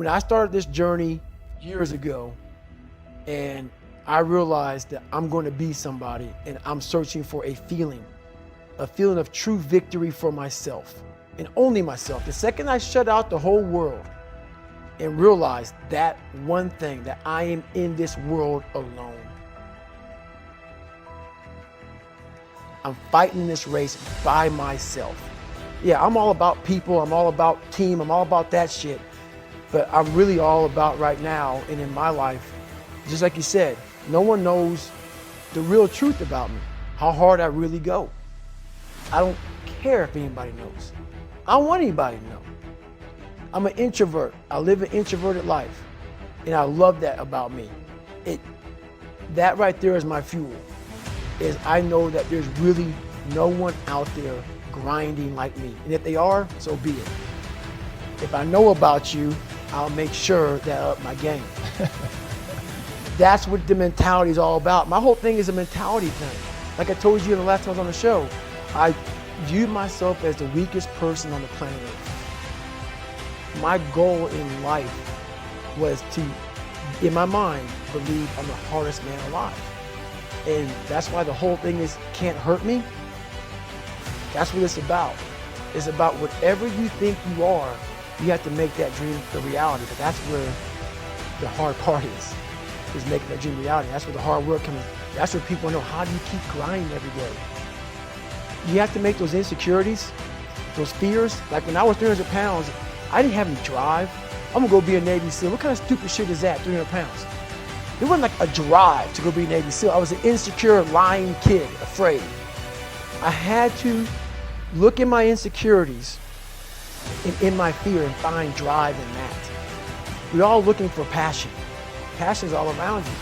When I started this journey years ago, and I realized that I'm going to be somebody, and I'm searching for a feeling of true victory for myself, and only myself. The second I shut out the whole world and realized that one thing, that I am in this world alone. I'm fighting this race by myself. Yeah, I'm all about people, I'm all about team, I'm all about that shit. But I'm really all about right now and in my life, just like you said, no one knows the real truth about me, how hard I really go. I don't care if anybody knows. I don't want anybody to know. I'm an introvert. I live an introverted life, and I love that about me. That right there is my fuel, is I know that there's really no one out there grinding like me. And if they are, so be it. If I know about you, I'll make sure that I up my game. That's what the mentality is all about. My whole thing is a mentality thing. Like I told you the last time I was on the show, I viewed myself as the weakest person on the planet Earth. My goal in life was to, in my mind, believe I'm the hardest man alive. And that's why the whole thing is can't hurt me. That's what it's about. It's about whatever you think you are, you have to make that dream the reality. But that's where the hard part is making that dream reality. That's where the hard work comes. That's where people know, how do you keep grinding every day? You have to make those insecurities, those fears. Like when I was 300 pounds, I didn't have any drive. I'm gonna go be a Navy SEAL. What kind of stupid shit is that, 300 pounds? It wasn't like a drive to go be a Navy SEAL. I was an insecure, lying kid, afraid. I had to look at my insecurities and in my fear and find drive in that. We're all looking for passion. Passion is all around you.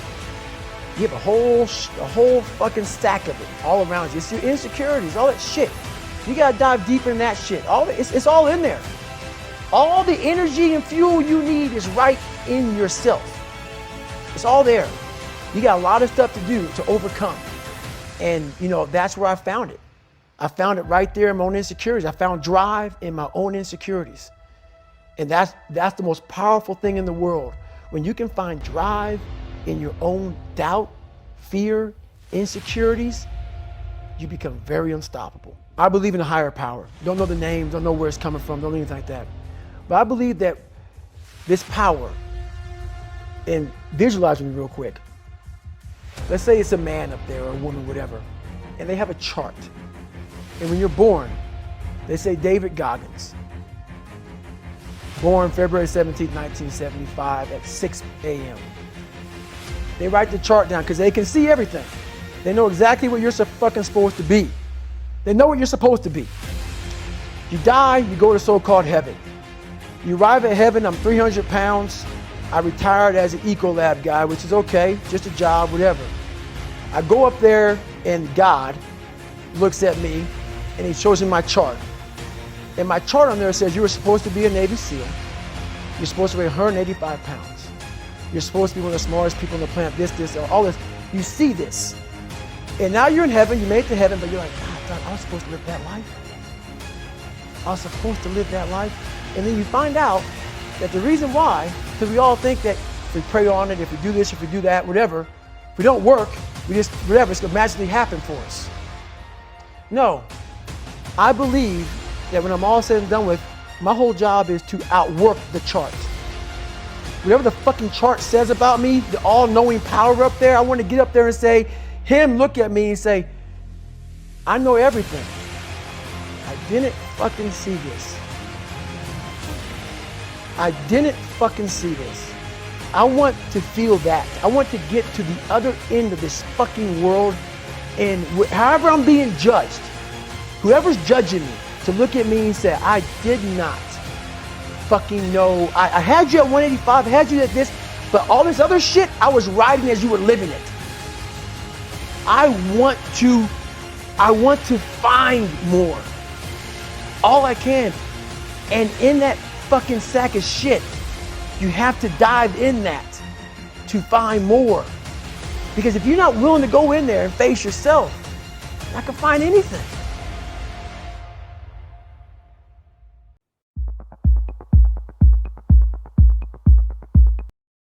You have a whole fucking stack of it all around you. It's your insecurities, all that shit. You gotta dive deeper in that shit. It's all in there. All the energy and fuel you need is right in yourself. It's all there. You got a lot of stuff to do to overcome. And that's where I found it. I found it right there in my own insecurities. I found drive in my own insecurities. And that's the most powerful thing in the world. When you can find drive in your own doubt, fear, insecurities, you become very unstoppable. I believe in a higher power. Don't know the name, don't know where it's coming from, don't know anything like that. But I believe that this power, and visualize with me real quick. Let's say it's a man up there or a woman, whatever, and they have a chart. And when you're born, they say David Goggins, born February 17, 1975 at 6 a.m. They write the chart down because they can see everything. They know exactly what you're fucking supposed to be. They know what you're supposed to be. You die, you go to so-called heaven. You arrive at heaven, I'm 300 pounds. I retired as an Ecolab guy, which is okay, just a job, whatever. I go up there and God looks at me and he shows me my chart. And my chart on there says you were supposed to be a Navy SEAL. You're supposed to weigh 185 pounds. You're supposed to be one of the smartest people on the planet, this, all this. You see this. And now you're in heaven, you made it to heaven, but you're like, God, I was supposed to live that life. I was supposed to live that life. And then you find out that the reason why, because we all think that if we pray on it, if we do this, if we do that, whatever, if we don't work, we just, whatever, it's gonna magically happen for us. No, I believe that when I'm all said and done with, my whole job is to outwork the chart. Whatever the fucking chart says about me, the all-knowing power up there, I want to get up there and say, him look at me and say, I know everything. I didn't fucking see this. I didn't fucking see this. I want to feel that. I want to get to the other end of this fucking world, and however I'm being judged, whoever's judging me, to look at me and say, I did not fucking know. I had you at 185, I had you at this, but all this other shit, I was riding as you were living it. I want to find more. All I can. And in that fucking sack of shit, you have to dive in that to find more. Because if you're not willing to go in there and face yourself, you're not gonna find anything.